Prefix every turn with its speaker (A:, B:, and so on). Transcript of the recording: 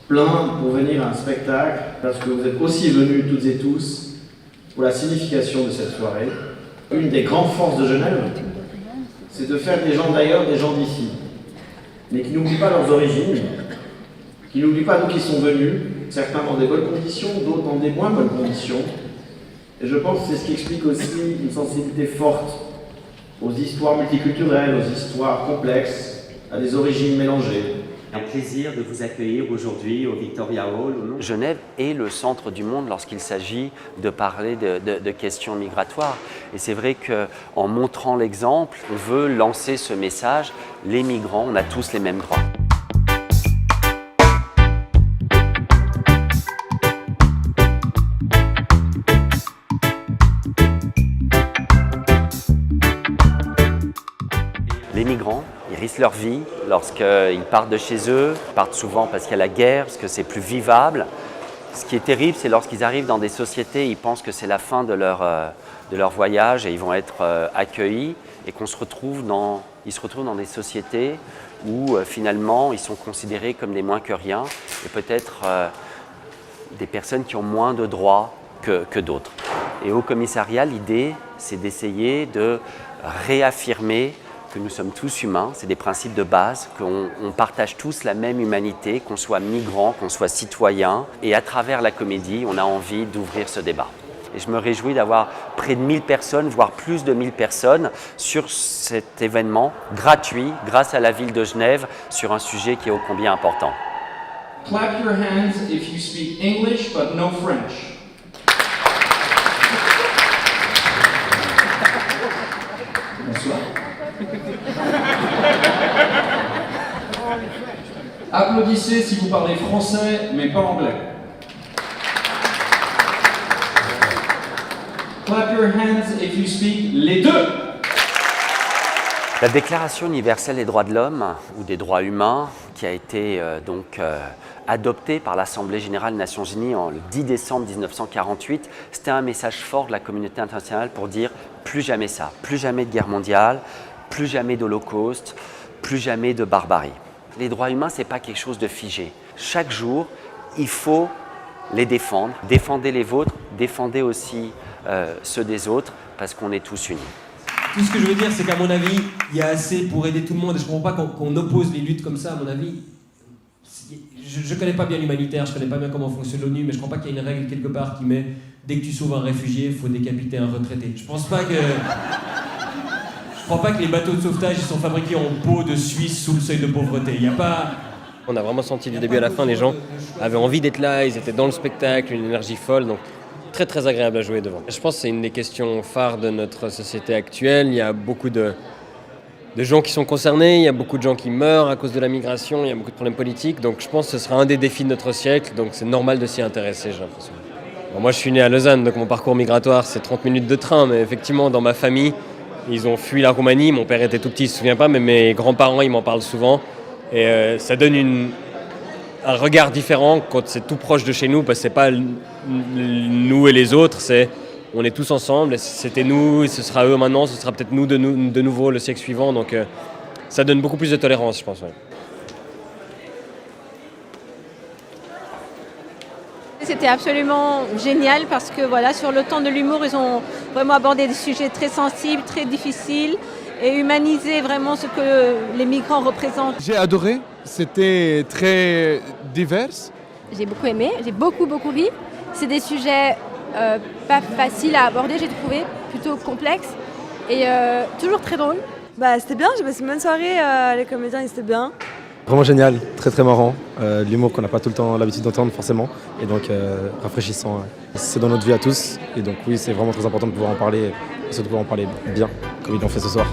A: plein pour venir à un spectacle, parce que vous êtes aussi venus toutes et tous pour la signification de cette soirée. Une des grandes forces de Genève, c'est de faire des gens d'ailleurs des gens d'ici, mais qui n'oublient pas leurs origines, qui n'oublient pas d'où ils sont venus, certains dans des bonnes conditions, d'autres dans des moins bonnes conditions. Et je pense que c'est ce qui explique aussi une sensibilité forte aux histoires multiculturelles, aux histoires complexes, à des origines mélangées.
B: Un plaisir de vous accueillir aujourd'hui au Victoria Hall. Genève est le centre du monde lorsqu'il s'agit de parler de questions migratoires. Et c'est vrai qu'en montrant l'exemple, on veut lancer ce message, les migrants, on a tous les mêmes droits. Les migrants, ils risquent leur vie lorsqu'ils partent de chez eux, ils partent souvent parce qu'il y a la guerre, parce que c'est plus vivable. Ce qui est terrible, c'est lorsqu'ils arrivent dans des sociétés, ils pensent que c'est la fin de leur voyage et ils vont être accueillis et ils se retrouvent dans des sociétés où finalement ils sont considérés comme des moins que rien et peut-être des personnes qui ont moins de droits que d'autres. Et au commissariat, l'idée, c'est d'essayer de réaffirmer que nous sommes tous humains, c'est des principes de base, qu'on partage tous la même humanité, qu'on soit migrant, qu'on soit citoyen. Et à travers la comédie, on a envie d'ouvrir ce débat. Et je me réjouis d'avoir près de 1000 personnes, voire plus de 1000 personnes sur cet événement gratuit, grâce à la ville de Genève, sur un sujet qui est ô combien important.
C: Clap your hands if you speak English but no French. Bonsoir. Applaudissez si vous parlez français, mais pas anglais. Clap your hands if you speak les deux.
B: La Déclaration universelle des droits de l'homme, ou des droits humains, qui a été adoptée par l'Assemblée générale des Nations unies le 10 décembre 1948, c'était un message fort de la communauté internationale pour dire plus jamais ça, plus jamais de guerre mondiale, plus jamais d'holocauste, plus jamais de barbarie. Les droits humains, ce n'est pas quelque chose de figé. Chaque jour, il faut les défendre. Défendez les vôtres, défendez aussi ceux des autres, parce qu'on est tous unis.
D: Tout ce que je veux dire, c'est qu'à mon avis, il y a assez pour aider tout le monde. Et je ne comprends pas qu'on oppose les luttes comme ça, à mon avis. Je ne connais pas bien l'humanitaire, je ne connais pas bien comment fonctionne l'ONU, mais je ne crois pas qu'il y ait une règle quelque part qui met dès que tu sauves un réfugié, il faut décapiter un retraité. Je ne crois pas que les bateaux de sauvetage ils sont fabriqués en peau de Suisse sous le seuil de pauvreté. Il n'y a pas...
E: On a vraiment senti du début à la fin, les gens avaient envie d'être là, ils étaient dans le spectacle, une énergie folle, donc très très agréable à jouer devant. Je pense que c'est une des questions phares de notre société actuelle. Il y a beaucoup de gens qui sont concernés, il y a beaucoup de gens qui meurent à cause de la migration, il y a beaucoup de problèmes politiques, donc je pense que ce sera un des défis de notre siècle, donc c'est normal de s'y intéresser, j'ai l'impression. Bon, moi je suis né à Lausanne, donc mon parcours migratoire c'est 30 minutes de train, mais effectivement dans ma famille, ils ont fui la Roumanie, mon père était tout petit, il ne se souvient pas, mais mes grands-parents ils m'en parlent souvent, et ça donne un regard différent quand c'est tout proche de chez nous, parce que c'est pas nous et les autres, on est tous ensemble, c'était nous, ce sera eux maintenant, ce sera peut-être nous de nouveau le siècle suivant, donc ça donne beaucoup plus de tolérance, je pense. Ouais.
F: C'était absolument génial parce que voilà, sur le temps de l'humour, ils ont vraiment abordé des sujets très sensibles, très difficiles et humanisé vraiment ce que les migrants représentent.
G: J'ai adoré, c'était très divers.
H: J'ai beaucoup aimé, j'ai beaucoup ri. C'est des sujets pas faciles à aborder, j'ai trouvé, plutôt complexes et toujours très drôles.
I: C'était bien, j'ai passé une bonne soirée, les comédiens ils étaient bien.
J: Vraiment génial, très très marrant, l'humour qu'on n'a pas tout le temps l'habitude d'entendre forcément, et donc rafraîchissant. C'est dans notre vie à tous, et donc oui c'est vraiment très important de pouvoir en parler, et surtout de pouvoir en parler bien, comme ils l'ont fait ce soir.